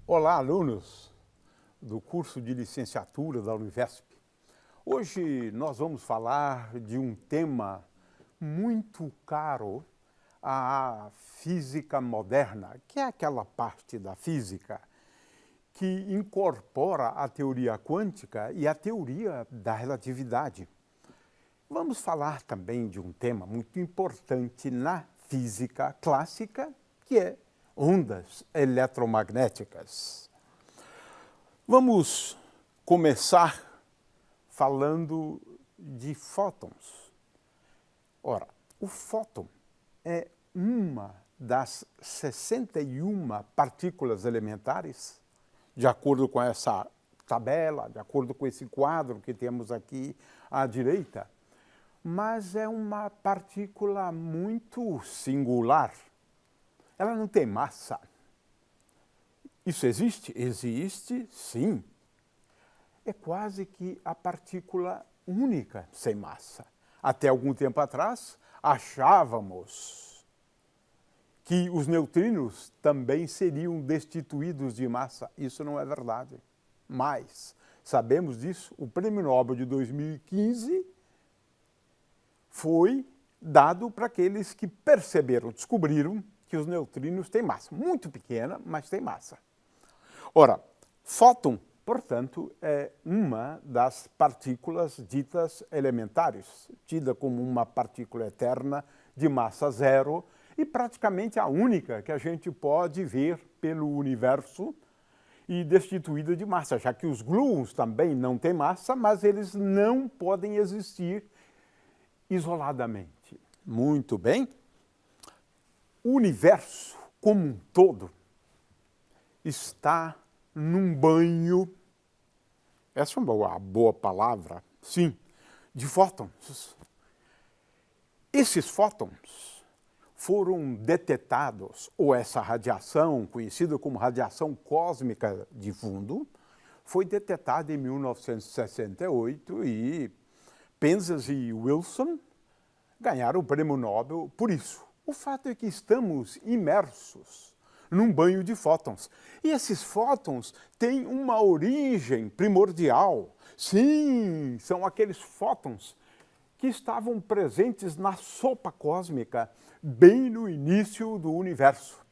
Olá, alunos do curso de licenciatura da Univesp. Hoje nós vamos falar de um tema muito caro à física moderna, que é aquela parte da física que incorpora a teoria quântica e a teoria da relatividade. Vamos falar também de um tema muito importante na física clássica, que é ondas eletromagnéticas. Vamos começar falando de fótons. Ora, o fóton é uma das 61 partículas elementares, de acordo com essa tabela, de acordo com esse quadro que temos aqui à direita, mas é uma partícula muito singular. Ela não tem massa. Isso existe? Existe, sim. É quase que a partícula única sem massa. Até algum tempo atrás, achávamos que os neutrinos também seriam destituídos de massa. Isso não é verdade. Mas sabemos disso. O Prêmio Nobel de 2015 foi dado para aqueles que perceberam, descobriram que os neutrinos têm massa. Muito pequena, mas tem massa. Ora, fóton, portanto, é uma das partículas ditas elementares, tida como uma partícula eterna de massa zero e praticamente a única que a gente pode ver pelo universo e destituída de massa, já que os gluons também não têm massa, mas eles não podem existir isoladamente. Muito bem. O universo como um todo está num banho, essa é uma boa palavra, sim, de fótons. Esses fótons foram detectados, ou essa radiação, conhecida como radiação cósmica de fundo, foi detectada em 1968 e Penzias e Wilson ganharam o Prêmio Nobel por isso. O fato é que estamos imersos num banho de fótons. E esses fótons têm uma origem primordial. Sim, são aqueles fótons que estavam presentes na sopa cósmica bem no início do universo.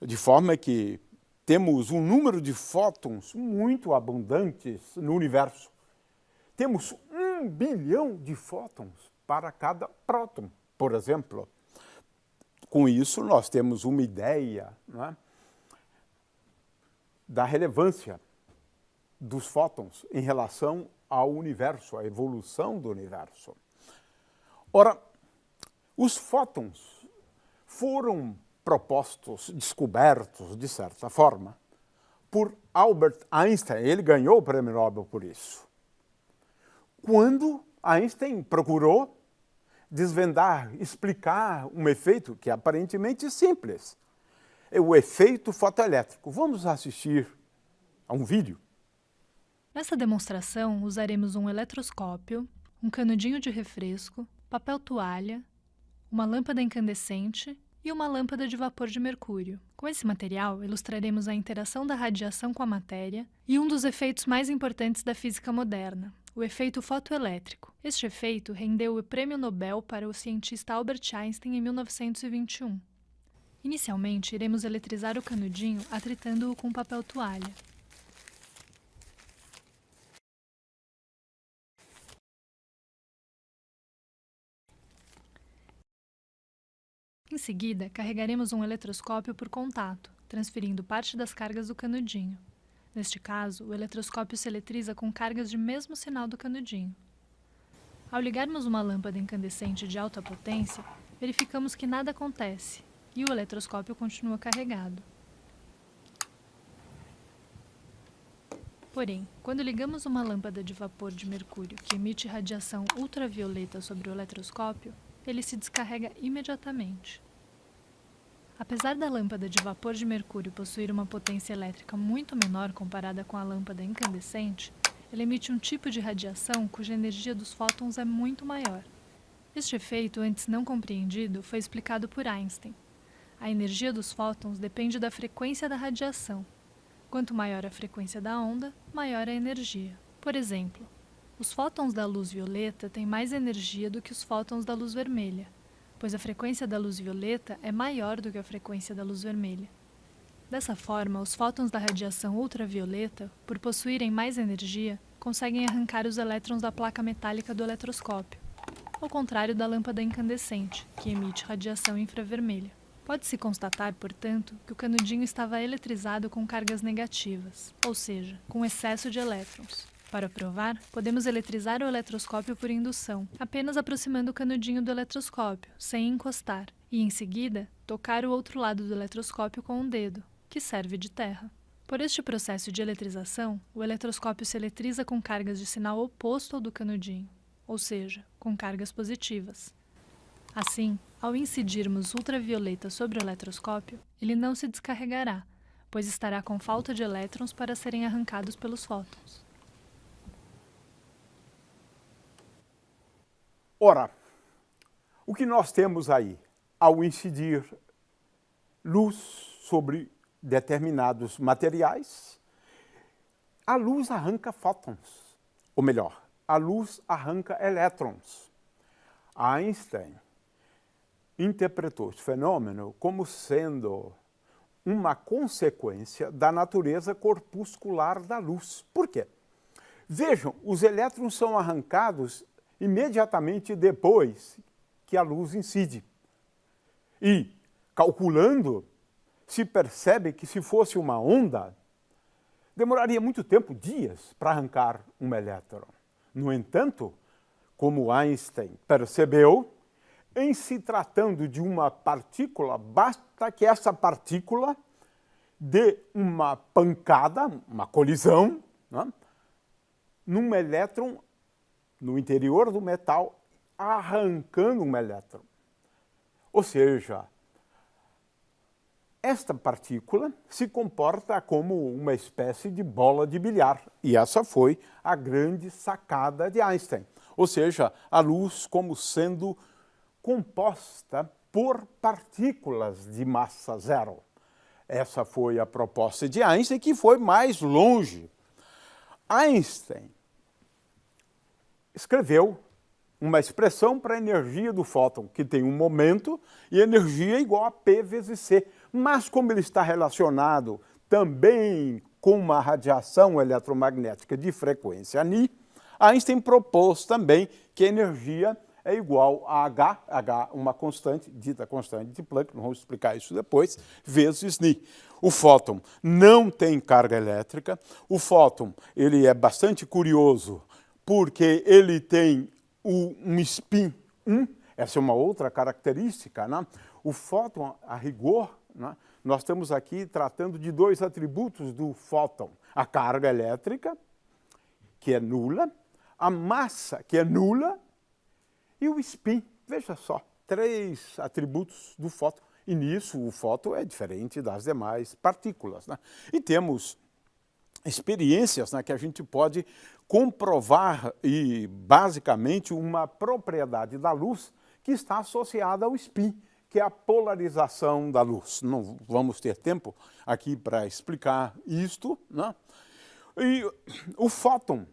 De forma que temos um número de fótons muito abundantes no universo. Temos 1 bilhão de fótons para cada próton, por exemplo. Com isso, nós temos uma ideia, não é, da relevância dos fótons em relação ao universo, à evolução do universo. Ora, os fótons foram propostos, descobertos, de certa forma, por Albert Einstein. Ele ganhou o Prêmio Nobel por isso. Quando Einstein procurou desvendar, explicar um efeito que é aparentemente simples. É o efeito fotoelétrico. Vamos assistir a um vídeo. Nessa demonstração, usaremos um eletroscópio, um canudinho de refresco, papel toalha, uma lâmpada incandescente e uma lâmpada de vapor de mercúrio. Com esse material, ilustraremos a interação da radiação com a matéria e um dos efeitos mais importantes da física moderna, o efeito fotoelétrico. Este efeito rendeu o Prêmio Nobel para o cientista Albert Einstein em 1921. Inicialmente, iremos eletrizar o canudinho atritando-o com papel toalha. Em seguida, carregaremos um eletroscópio por contato, transferindo parte das cargas do canudinho. Neste caso, o eletroscópio se eletriza com cargas de mesmo sinal do canudinho. Ao ligarmos uma lâmpada incandescente de alta potência, verificamos que nada acontece e o eletroscópio continua carregado. Porém, quando ligamos uma lâmpada de vapor de mercúrio que emite radiação ultravioleta sobre o eletroscópio, ele se descarrega imediatamente. Apesar da lâmpada de vapor de mercúrio possuir uma potência elétrica muito menor comparada com a lâmpada incandescente, ela emite um tipo de radiação cuja energia dos fótons é muito maior. Este efeito, antes não compreendido, foi explicado por Einstein. A energia dos fótons depende da frequência da radiação. Quanto maior a frequência da onda, maior a energia. Por exemplo, os fótons da luz violeta têm mais energia do que os fótons da luz vermelha, pois a frequência da luz violeta é maior do que a frequência da luz vermelha. Dessa forma, os fótons da radiação ultravioleta, por possuírem mais energia, conseguem arrancar os elétrons da placa metálica do eletroscópio, ao contrário da lâmpada incandescente, que emite radiação infravermelha. Pode-se constatar, portanto, que o canudinho estava eletrizado com cargas negativas, ou seja, com excesso de elétrons. Para provar, podemos eletrizar o eletroscópio por indução, apenas aproximando o canudinho do eletroscópio, sem encostar, e em seguida, tocar o outro lado do eletroscópio com um dedo, que serve de terra. Por este processo de eletrização, o eletroscópio se eletriza com cargas de sinal oposto ao do canudinho, ou seja, com cargas positivas. Assim, ao incidirmos ultravioleta sobre o eletroscópio, ele não se descarregará, pois estará com falta de elétrons para serem arrancados pelos fótons. Ora, o que nós temos aí, ao incidir luz sobre determinados materiais, a luz arranca fótons, ou melhor, a luz arranca elétrons. Einstein interpretou esse fenômeno como sendo uma consequência da natureza corpuscular da luz. Por quê? Vejam, os elétrons são arrancados imediatamente depois que a luz incide. E, calculando, se percebe que se fosse uma onda, demoraria muito tempo, dias, para arrancar um elétron. No entanto, como Einstein percebeu, em se tratando de uma partícula, basta que essa partícula dê uma pancada, uma colisão, né, num elétron no interior do metal, arrancando um elétron. Ou seja, esta partícula se comporta como uma espécie de bola de bilhar. E essa foi a grande sacada de Einstein. Ou seja, a luz como sendo composta por partículas de massa zero. Essa foi a proposta de Einstein, que foi mais longe. Einstein escreveu uma expressão para a energia do fóton, que tem um momento e energia igual a P vezes C. Mas como ele está relacionado também com uma radiação eletromagnética de frequência Ni, Einstein propôs também que a energia é igual a H, uma constante, dita constante de Planck, vamos explicar isso depois, vezes Ni. O fóton não tem carga elétrica, o fóton ele é bastante curioso porque ele tem um spin 1, essa é uma outra característica, né? O fóton, a rigor, né? Nós estamos aqui tratando de dois atributos do fóton, a carga elétrica, que é nula, a massa, que é nula, e o spin. Veja só, 3 atributos do fóton. E nisso o fóton é diferente das demais partículas, né? E temos experiências, né, que a gente pode comprovar e, basicamente, uma propriedade da luz que está associada ao spin, que é a polarização da luz. Não vamos ter tempo aqui para explicar isto, né? E o fóton,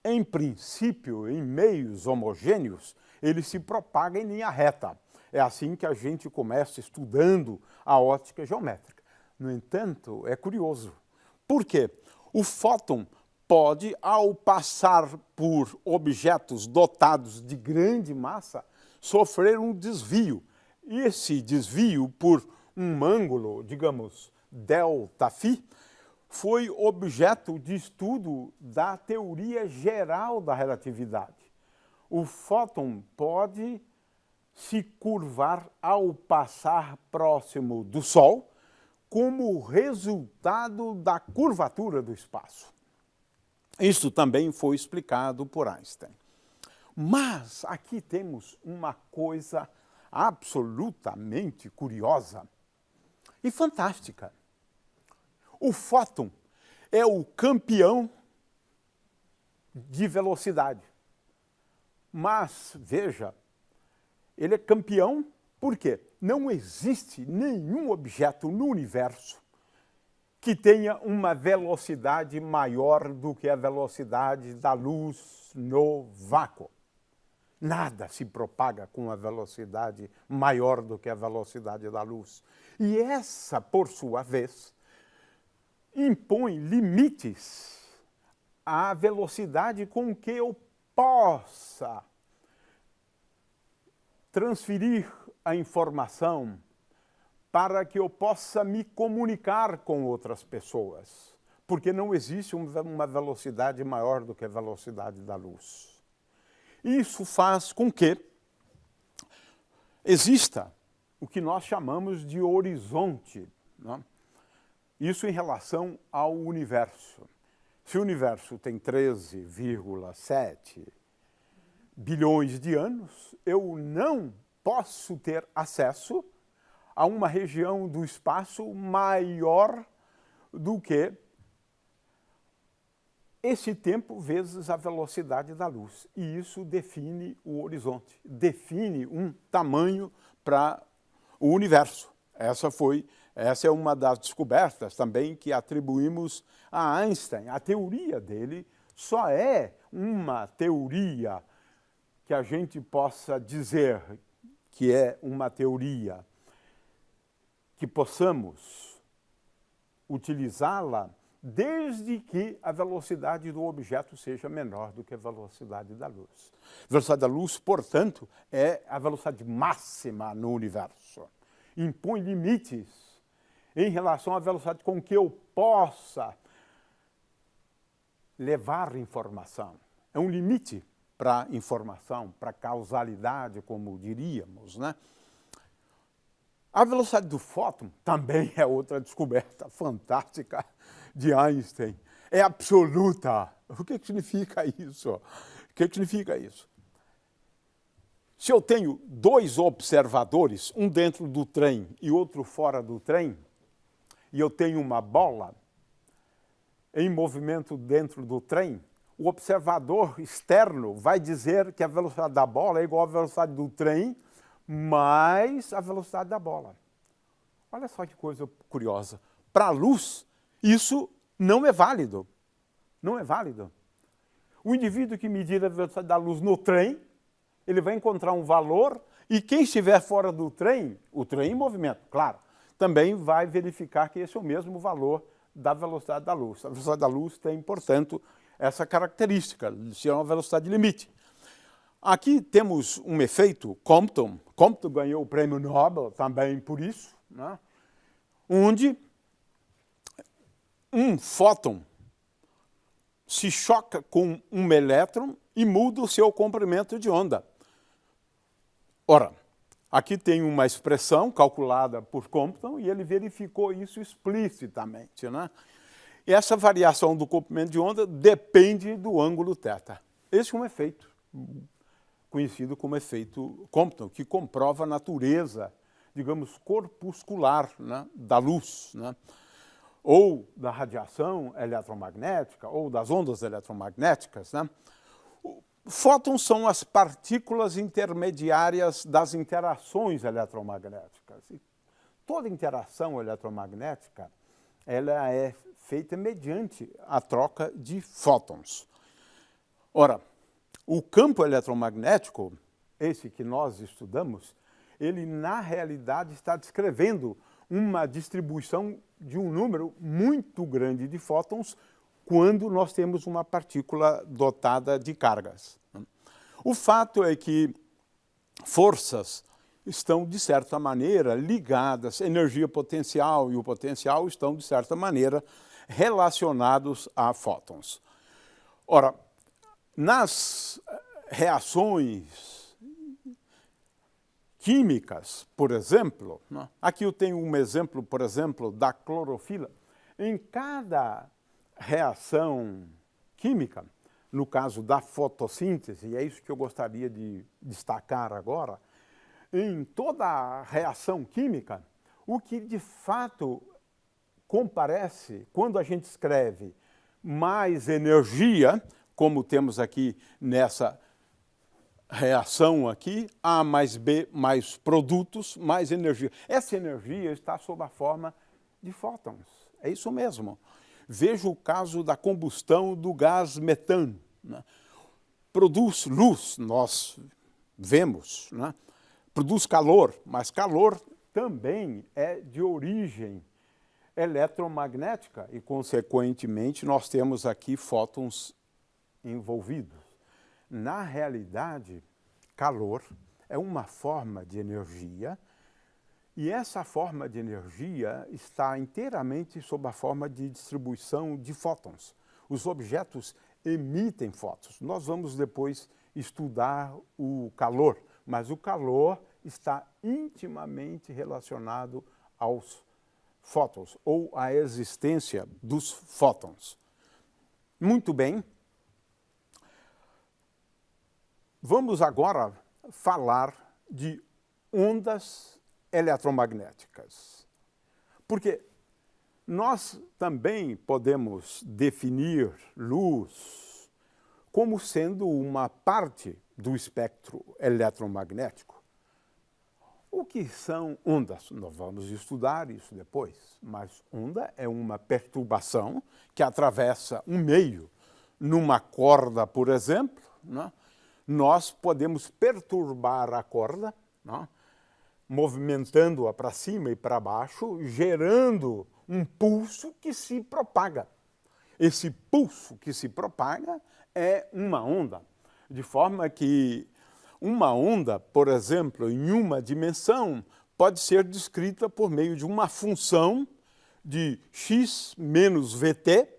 em princípio, em meios homogêneos, ele se propaga em linha reta. É assim que a gente começa estudando a ótica geométrica. No entanto, é curioso. Por quê? O fóton pode, ao passar por objetos dotados de grande massa, sofrer um desvio. E esse desvio, por um ângulo, digamos, delta-φ, foi objeto de estudo da teoria geral da relatividade. O fóton pode se curvar ao passar próximo do Sol, como resultado da curvatura do espaço. Isso também foi explicado por Einstein. Mas aqui temos uma coisa absolutamente curiosa e fantástica. O fóton é o campeão de velocidade. Mas, veja, ele é campeão por quê? Não existe nenhum objeto no universo que tenha uma velocidade maior do que a velocidade da luz no vácuo. Nada se propaga com uma velocidade maior do que a velocidade da luz. E essa, por sua vez, impõe limites à velocidade com que eu possa transferir a informação para que eu possa me comunicar com outras pessoas, porque não existe uma velocidade maior do que a velocidade da luz. Isso faz com que exista o que nós chamamos de horizonte, né? Isso em relação ao universo. Se o universo tem 13,7 bilhões de anos, eu não posso ter acesso a uma região do espaço maior do que esse tempo vezes a velocidade da luz. E isso define o horizonte, define um tamanho para o universo. Essa é uma das descobertas também que atribuímos a Einstein. A teoria dele só é uma teoria que a gente possa dizer que é uma teoria que possamos utilizá-la desde que a velocidade do objeto seja menor do que a velocidade da luz. A velocidade da luz, portanto, é a velocidade máxima no universo. Impõe limites em relação à velocidade com que eu possa levar informação. É um limite para a informação, para a causalidade, como diríamos, né? A velocidade do fóton também é outra descoberta fantástica de Einstein. É absoluta. O que significa isso? O que significa isso? Se eu tenho dois observadores, um dentro do trem e outro fora do trem, e eu tenho uma bola em movimento dentro do trem, o observador externo vai dizer que a velocidade da bola é igual à velocidade do trem mais a velocidade da bola. Olha só que coisa curiosa. Para a luz, isso não é válido. Não é válido. O indivíduo que medir a velocidade da luz no trem, ele vai encontrar um valor e quem estiver fora do trem, o trem em movimento, claro, também vai verificar que esse é o mesmo valor da velocidade da luz. A velocidade da luz tem, portanto, essa característica de ser uma velocidade limite. Aqui temos um efeito Compton. Compton ganhou o prêmio Nobel também por isso, né? Onde um fóton se choca com um elétron e muda o seu comprimento de onda. Ora, aqui tem uma expressão calculada por Compton e ele verificou isso explicitamente, né? E essa variação do comprimento de onda depende do ângulo θ. Esse é um efeito conhecido como efeito Compton, que comprova a natureza, digamos, corpuscular, né, da luz, né, ou da radiação eletromagnética, ou das ondas eletromagnéticas, né. Fótons são as partículas intermediárias das interações eletromagnéticas. E toda interação eletromagnética ela é feita mediante a troca de fótons. Ora, o campo eletromagnético, esse que nós estudamos, ele na realidade está descrevendo uma distribuição de um número muito grande de fótons quando nós temos uma partícula dotada de cargas. O fato é que forças estão, de certa maneira, ligadas, energia potencial e o potencial estão, de certa maneira, relacionados a fótons. Ora, nas reações químicas, por exemplo, né? Aqui eu tenho um exemplo, por exemplo, da clorofila. Em cada reação química, no caso da fotossíntese, e é isso que eu gostaria de destacar agora, em toda reação química, o que de fato comparece, quando a gente escreve mais energia, como temos aqui nessa reação aqui, A mais B mais produtos, mais energia. Essa energia está sob a forma de fótons. É isso mesmo. Veja o caso da combustão do gás metano, né? Produz luz, nós vemos, né? Produz calor, mas calor também é de origem eletromagnética e, consequentemente, nós temos aqui fótons envolvidos. Na realidade, calor é uma forma de energia e essa forma de energia está inteiramente sob a forma de distribuição de fótons. Os objetos emitem fótons. Nós vamos depois estudar o calor, mas o calor está intimamente relacionado aos fótons, ou à existência dos fótons. Muito bem. Vamos agora falar de ondas eletromagnéticas. Porque nós também podemos definir luz como sendo uma parte do espectro eletromagnético. O que são ondas? Nós vamos estudar isso depois, mas onda é uma perturbação que atravessa um meio. Numa corda, por exemplo, né? Nós podemos perturbar a corda, né? Movimentando-a para cima e para baixo, gerando um pulso que se propaga. Esse pulso que se propaga é uma onda, de forma que uma onda, por exemplo, em uma dimensão, pode ser descrita por meio de uma função de x menos vt,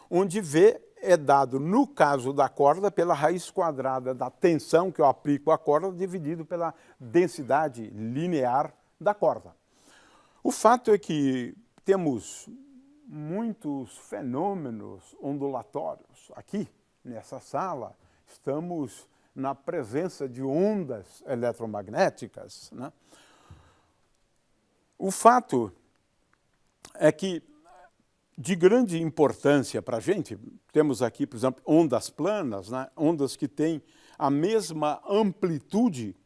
onde v é dado, no caso da corda, pela raiz quadrada da tensão que eu aplico à corda, dividido pela densidade linear da corda. O fato é que temos muitos fenômenos ondulatórios aqui, nessa sala. Estamos na presença de ondas eletromagnéticas, né? O fato é que, de grande importância para a gente, temos aqui, por exemplo, ondas planas, né? Ondas que têm a mesma amplitude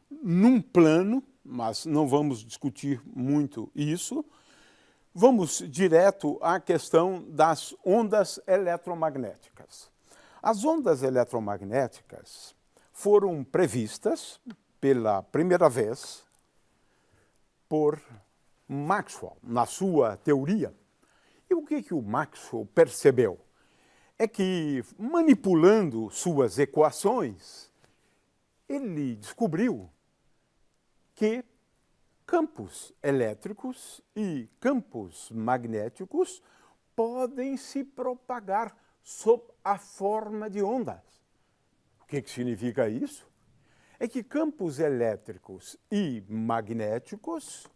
num plano, mas não vamos discutir muito isso. Vamos direto à questão das ondas eletromagnéticas. As ondas eletromagnéticas foram previstas pela primeira vez por Maxwell, na sua teoria. E o que o Maxwell percebeu? É que, manipulando suas equações, ele descobriu que campos elétricos e campos magnéticos podem se propagar sob a forma de ondas. O que significa isso? É que campos elétricos e magnéticos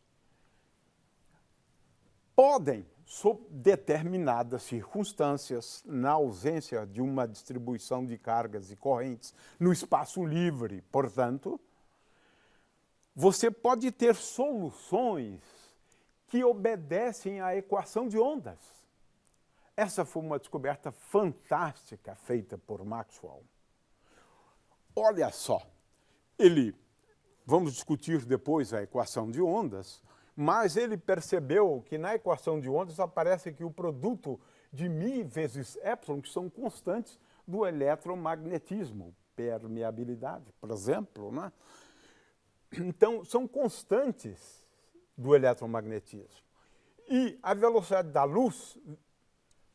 podem, sob determinadas circunstâncias, na ausência de uma distribuição de cargas e correntes no espaço livre, portanto, você pode ter soluções que obedecem à equação de ondas. Essa foi uma descoberta fantástica feita por Maxwell. Olha só, vamos discutir depois a equação de ondas, mas ele percebeu que na equação de ondas aparece aqui o produto de μ vezes ε, que são constantes do eletromagnetismo, permeabilidade, por exemplo, né? Então, são constantes do eletromagnetismo. E a velocidade da luz,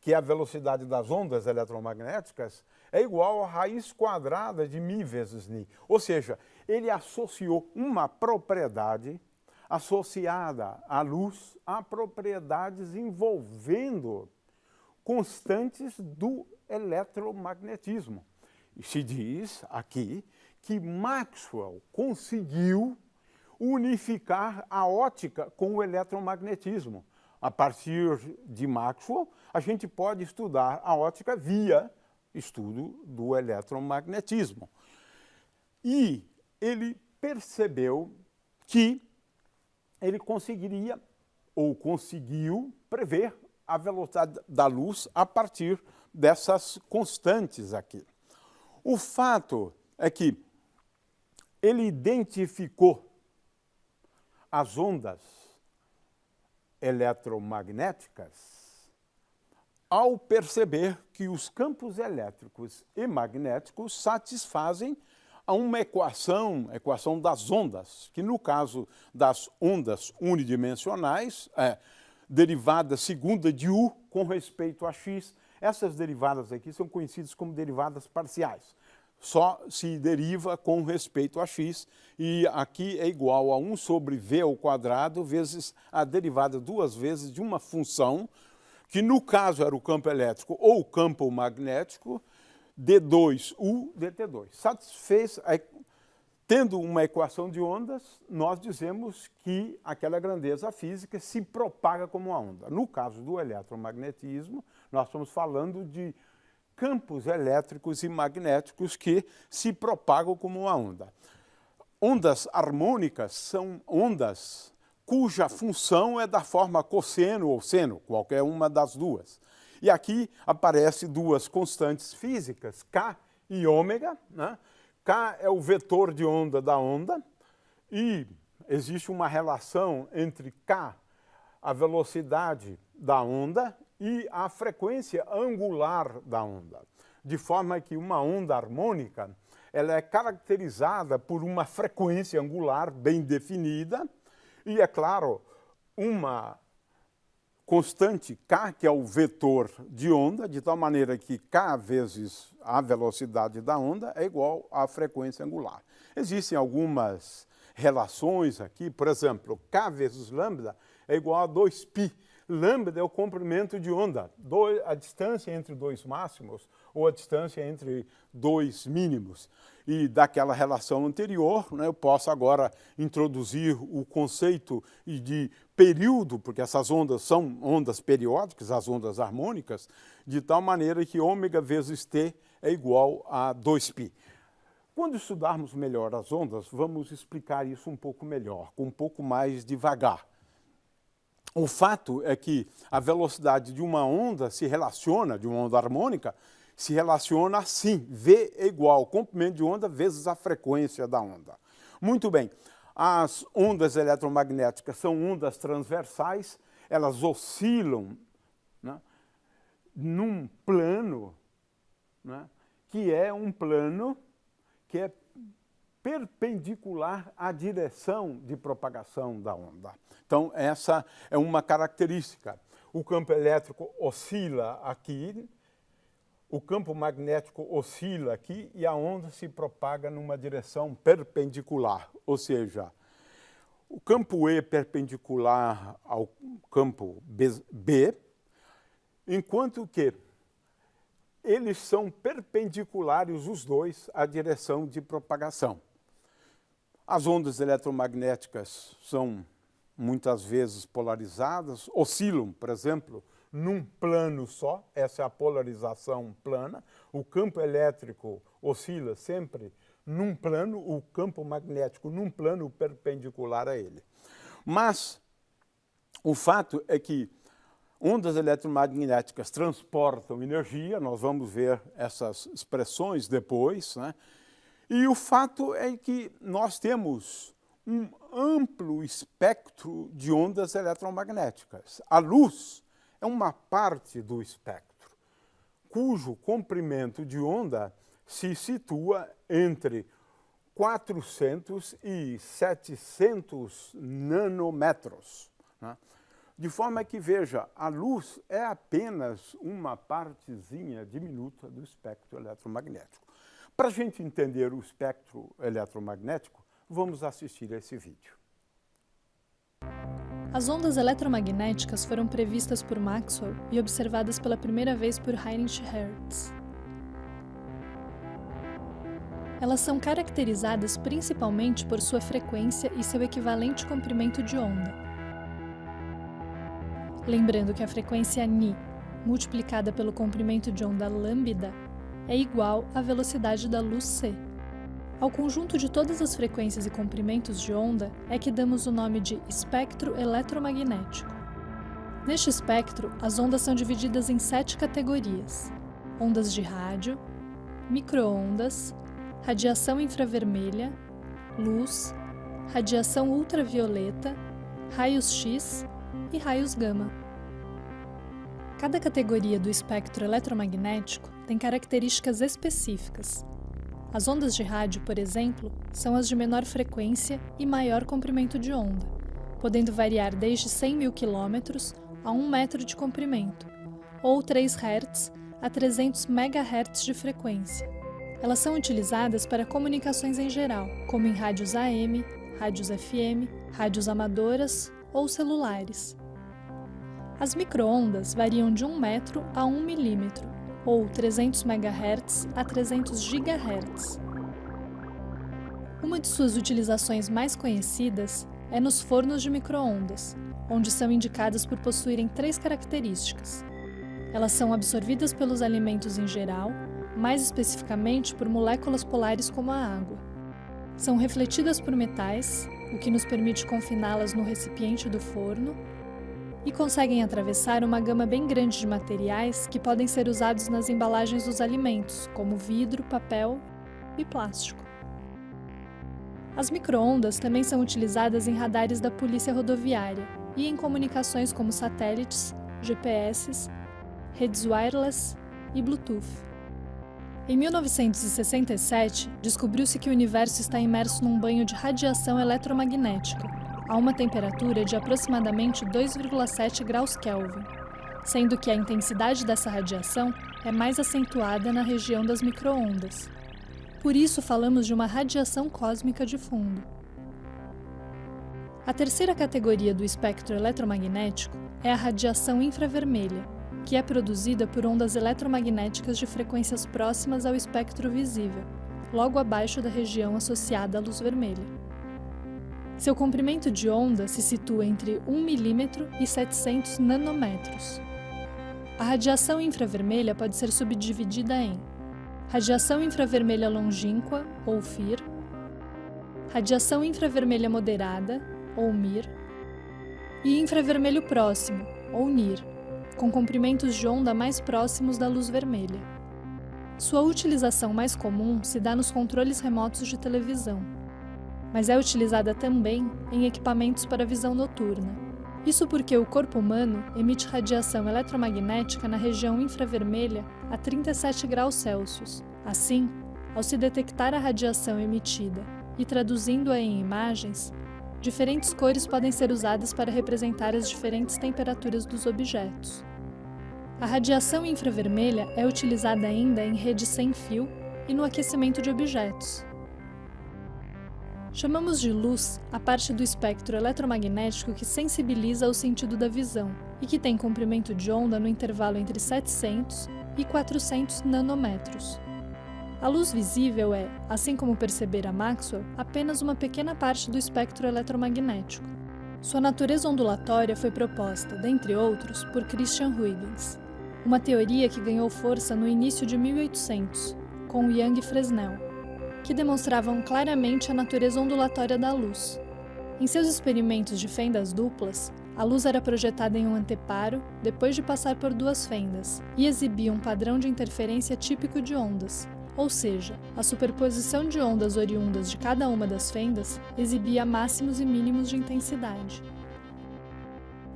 que é a velocidade das ondas eletromagnéticas, é igual à raiz quadrada de μ vezes n. Ou seja, ele associou uma propriedade associada à luz a propriedades envolvendo constantes do eletromagnetismo. E se diz aqui que Maxwell conseguiu unificar a ótica com o eletromagnetismo. A partir de Maxwell, a gente pode estudar a ótica via estudo do eletromagnetismo. E ele percebeu que ele conseguiria, ou conseguiu, prever a velocidade da luz a partir dessas constantes aqui. O fato é que ele identificou as ondas eletromagnéticas ao perceber que os campos elétricos e magnéticos satisfazem a uma equação das ondas, que no caso das ondas unidimensionais, derivada segunda de U com respeito a x, essas derivadas aqui são conhecidas como derivadas parciais. Só se deriva com respeito a x, e aqui é igual a 1 sobre v ao quadrado vezes a derivada duas vezes de uma função, que no caso era o campo elétrico ou o campo magnético, d2u dt2. Tendo uma equação de ondas, nós dizemos que aquela grandeza física se propaga como uma onda. No caso do eletromagnetismo, nós estamos falando de campos elétricos e magnéticos que se propagam como uma onda. Ondas harmônicas são ondas cuja função é da forma cosseno ou seno, qualquer uma das duas. E aqui aparecem duas constantes físicas, K e ômega, né? K é o vetor de onda da onda, e existe uma relação entre K, a velocidade da onda, e a frequência angular da onda. De forma que uma onda harmônica ela é caracterizada por uma frequência angular bem definida, e, é claro, uma constante K, que é o vetor de onda, de tal maneira que K vezes a velocidade da onda é igual à frequência angular. Existem algumas relações aqui, por exemplo, K vezes lambda é igual a 2π. Lambda é o comprimento de onda, a distância entre dois máximos ou a distância entre dois mínimos. E daquela relação anterior, né, eu posso agora introduzir o conceito de período, porque essas ondas são ondas periódicas, as ondas harmônicas, de tal maneira que ômega vezes t é igual a 2π. Quando estudarmos melhor as ondas, vamos explicar isso um pouco melhor, com um pouco mais devagar. O fato é que a velocidade de uma onda de uma onda harmônica, se relaciona assim, V é igual ao comprimento de onda vezes a frequência da onda. Muito bem, as ondas eletromagnéticas são ondas transversais, elas oscilam, né, num plano, né, que é um plano que é perpendicular à direção de propagação da onda. Então, essa é uma característica. O campo elétrico oscila aqui, o campo magnético oscila aqui e a onda se propaga numa direção perpendicular, ou seja, o campo E perpendicular ao campo B, enquanto que eles são perpendiculares, os dois, à direção de propagação. As ondas eletromagnéticas são muitas vezes polarizadas, oscilam, por exemplo, num plano só, essa é a polarização plana. O campo elétrico oscila sempre num plano, o campo magnético num plano perpendicular a ele. Mas o fato é que ondas eletromagnéticas transportam energia, nós vamos ver essas expressões depois, né? E o fato é que nós temos um amplo espectro de ondas eletromagnéticas. A luz é uma parte do espectro, cujo comprimento de onda se situa entre 400 e 700 nanômetros, né? De forma que, veja, a luz é apenas uma partezinha diminuta do espectro eletromagnético. Para a gente entender o espectro eletromagnético, vamos assistir a esse vídeo. As ondas eletromagnéticas foram previstas por Maxwell e observadas pela primeira vez por Heinrich Hertz. Elas são caracterizadas principalmente por sua frequência e seu equivalente comprimento de onda. Lembrando que a frequência νi, multiplicada pelo comprimento de onda lambda, é igual à velocidade da luz c. Ao conjunto de todas as frequências e comprimentos de onda é que damos o nome de espectro eletromagnético. Neste espectro, as ondas são divididas em 7 categorias: ondas de rádio, micro-ondas, radiação infravermelha, luz, radiação ultravioleta, raios X e raios gama. Cada categoria do espectro eletromagnético tem características específicas. As ondas de rádio, por exemplo, são as de menor frequência e maior comprimento de onda, podendo variar desde 100.000 km a 1 metro de comprimento, ou 3 Hz a 300 MHz de frequência. Elas são utilizadas para comunicações em geral, como em rádios AM, rádios FM, rádios amadoras ou celulares. As micro-ondas variam de 1 metro a 1 milímetro, ou 300 MHz a 300 GHz. Uma de suas utilizações mais conhecidas é nos fornos de micro-ondas, onde são indicadas por possuírem 3 características. Elas são absorvidas pelos alimentos em geral, mais especificamente por moléculas polares como a água. São refletidas por metais, o que nos permite confiná-las no recipiente do forno, e conseguem atravessar uma gama bem grande de materiais que podem ser usados nas embalagens dos alimentos, como vidro, papel e plástico. As micro-ondas também são utilizadas em radares da polícia rodoviária e em comunicações como satélites, GPS, redes wireless e Bluetooth. Em 1967, descobriu-se que o universo está imerso num banho de radiação eletromagnética, a uma temperatura de aproximadamente 2,7 graus Kelvin, sendo que a intensidade dessa radiação é mais acentuada na região das micro-ondas. Por isso falamos de uma radiação cósmica de fundo. A terceira categoria do espectro eletromagnético é a radiação infravermelha, que é produzida por ondas eletromagnéticas de frequências próximas ao espectro visível, logo abaixo da região associada à luz vermelha. Seu comprimento de onda se situa entre 1 milímetro e 700 nanômetros. A radiação infravermelha pode ser subdividida em radiação infravermelha longínqua, ou FIR, radiação infravermelha moderada, ou MIR, e infravermelho próximo, ou NIR, com comprimentos de onda mais próximos da luz vermelha. Sua utilização mais comum se dá nos controles remotos de televisão, mas é utilizada também em equipamentos para visão noturna. Isso porque o corpo humano emite radiação eletromagnética na região infravermelha a 37 graus Celsius. Assim, ao se detectar a radiação emitida e traduzindo-a em imagens, diferentes cores podem ser usadas para representar as diferentes temperaturas dos objetos. A radiação infravermelha é utilizada ainda em redes sem fio e no aquecimento de objetos. Chamamos de luz a parte do espectro eletromagnético que sensibiliza o sentido da visão e que tem comprimento de onda no intervalo entre 700 e 400 nanômetros. A luz visível é, assim como percebera Maxwell, apenas uma pequena parte do espectro eletromagnético. Sua natureza ondulatória foi proposta, dentre outros, por Christian Huygens, uma teoria que ganhou força no início de 1800, com Young e Fresnel, que demonstravam claramente a natureza ondulatória da luz. Em seus experimentos de fendas duplas, a luz era projetada em um anteparo depois de passar por 2 fendas e exibia um padrão de interferência típico de ondas, ou seja, a superposição de ondas oriundas de cada uma das fendas exibia máximos e mínimos de intensidade.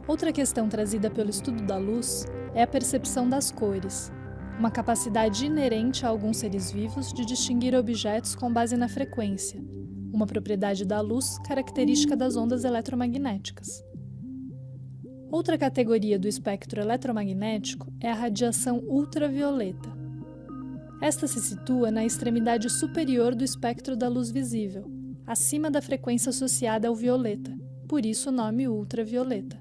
Outra questão trazida pelo estudo da luz é a percepção das cores, uma capacidade inerente a alguns seres vivos de distinguir objetos com base na frequência, uma propriedade da luz característica das ondas eletromagnéticas. Outra categoria do espectro eletromagnético é a radiação ultravioleta. Esta se situa na extremidade superior do espectro da luz visível, acima da frequência associada ao violeta, por isso o nome ultravioleta.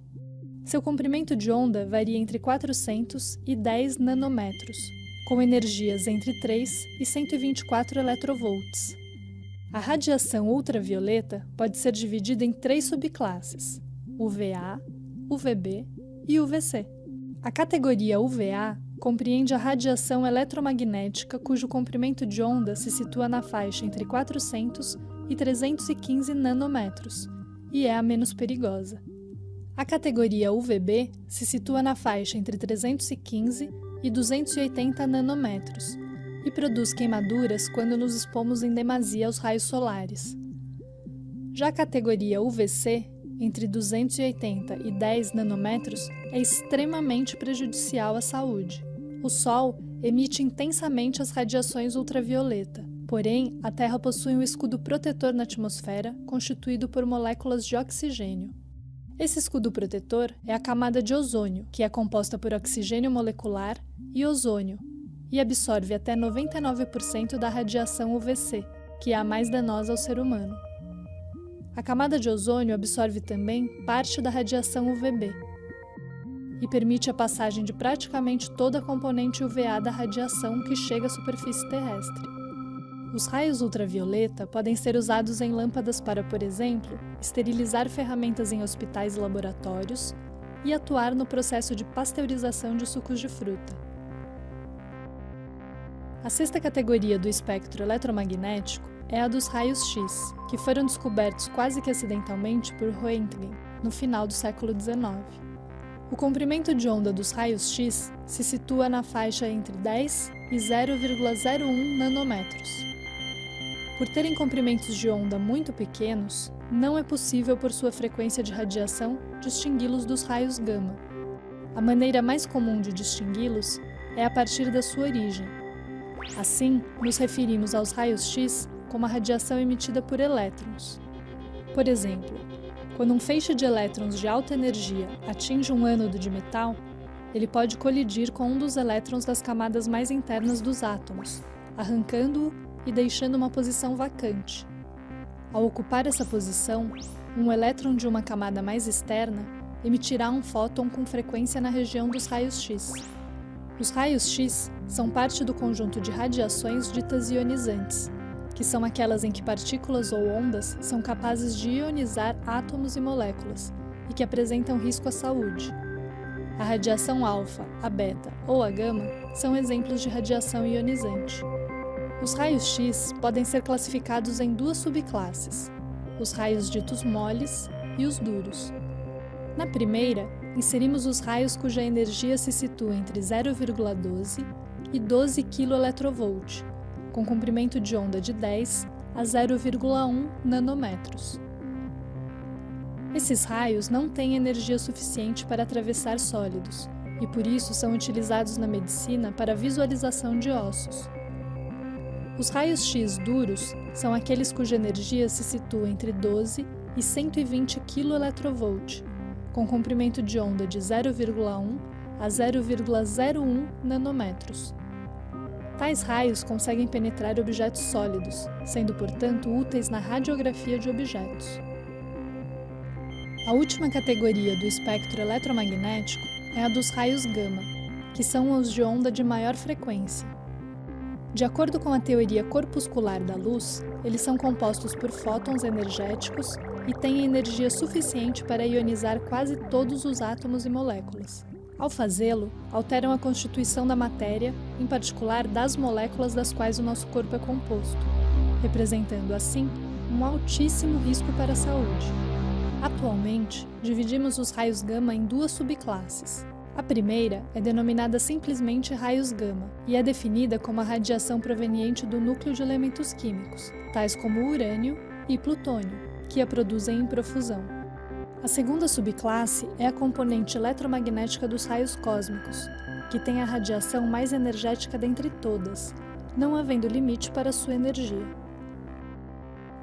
Seu comprimento de onda varia entre 400 e 10 nanômetros, com energias entre 3 e 124 electrovolts. A radiação ultravioleta pode ser dividida em 3 subclasses: UVA, UVB e UVC. A categoria UVA compreende a radiação eletromagnética cujo comprimento de onda se situa na faixa entre 400 e 315 nanômetros e é a menos perigosa. A categoria UVB se situa na faixa entre 315 e 280 nanômetros e produz queimaduras quando nos expomos em demasia aos raios solares. Já a categoria UVC entre 280 e 10 nanômetros é extremamente prejudicial à saúde. O Sol emite intensamente as radiações ultravioleta, porém, a Terra possui um escudo protetor na atmosfera constituído por moléculas de oxigênio. Esse escudo protetor é a camada de ozônio, que é composta por oxigênio molecular e ozônio, e absorve até 99% da radiação UVC, que é a mais danosa ao ser humano. A camada de ozônio absorve também parte da radiação UVB e permite a passagem de praticamente toda a componente UVA da radiação que chega à superfície terrestre. Os raios ultravioleta podem ser usados em lâmpadas para, por exemplo, esterilizar ferramentas em hospitais e laboratórios e atuar no processo de pasteurização de sucos de fruta. A sexta categoria do espectro eletromagnético é a dos raios X, que foram descobertos quase que acidentalmente por Röntgen no final do século XIX. O comprimento de onda dos raios X se situa na faixa entre 10 e 0,01 nanômetros. Por terem comprimentos de onda muito pequenos, não é possível, por sua frequência de radiação, distingui-los dos raios gama. A maneira mais comum de distingui-los é a partir da sua origem. Assim, nos referimos aos raios X como a radiação emitida por elétrons. Por exemplo, quando um feixe de elétrons de alta energia atinge um ânodo de metal, ele pode colidir com um dos elétrons das camadas mais internas dos átomos, arrancando-o e deixando uma posição vacante. Ao ocupar essa posição, um elétron de uma camada mais externa emitirá um fóton com frequência na região dos raios X. Os raios X são parte do conjunto de radiações ditas ionizantes, que são aquelas em que partículas ou ondas são capazes de ionizar átomos e moléculas e que apresentam risco à saúde. A radiação alfa, a beta ou a gama são exemplos de radiação ionizante. Os raios X podem ser classificados em duas subclasses, os raios ditos moles e os duros. Na primeira, inserimos os raios cuja energia se situa entre 0,12 e 12 keV, com comprimento de onda de 10 a 0,1 nanômetros. Esses raios não têm energia suficiente para atravessar sólidos e por isso são utilizados na medicina para visualização de ossos. Os raios X duros são aqueles cuja energia se situa entre 12 e 120 keV, com comprimento de onda de 0,1 a 0,01 nanômetros. Tais raios conseguem penetrar objetos sólidos, sendo, portanto, úteis na radiografia de objetos. A última categoria do espectro eletromagnético é a dos raios gama, que são os de onda de maior frequência. De acordo com a teoria corpuscular da luz, eles são compostos por fótons energéticos e têm energia suficiente para ionizar quase todos os átomos e moléculas. Ao fazê-lo, alteram a constituição da matéria, em particular das moléculas das quais o nosso corpo é composto, representando, assim, um altíssimo risco para a saúde. Atualmente, dividimos os raios gama em duas subclasses. A primeira é denominada simplesmente raios gama e é definida como a radiação proveniente do núcleo de elementos químicos, tais como urânio e plutônio, que a produzem em profusão. A segunda subclasse é a componente eletromagnética dos raios cósmicos, que tem a radiação mais energética dentre todas, não havendo limite para sua energia.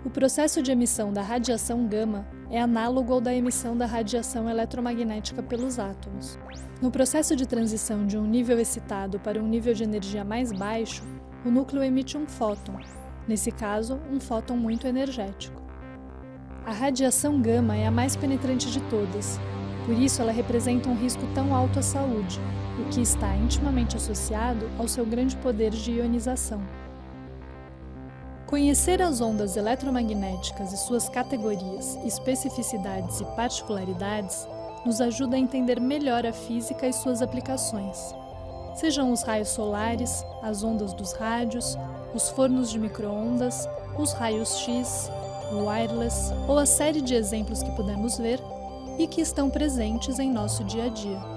O processo de emissão da radiação gama é análogo ao da emissão da radiação eletromagnética pelos átomos. No processo de transição de um nível excitado para um nível de energia mais baixo, o núcleo emite um fóton, nesse caso, um fóton muito energético. A radiação gama é a mais penetrante de todas, por isso ela representa um risco tão alto à saúde, o que está intimamente associado ao seu grande poder de ionização. Conhecer as ondas eletromagnéticas e suas categorias, especificidades e particularidades nos ajuda a entender melhor a física e suas aplicações. Sejam os raios solares, as ondas dos rádios, os fornos de micro-ondas, os raios X, o wireless ou a série de exemplos que pudemos ver e que estão presentes em nosso dia a dia.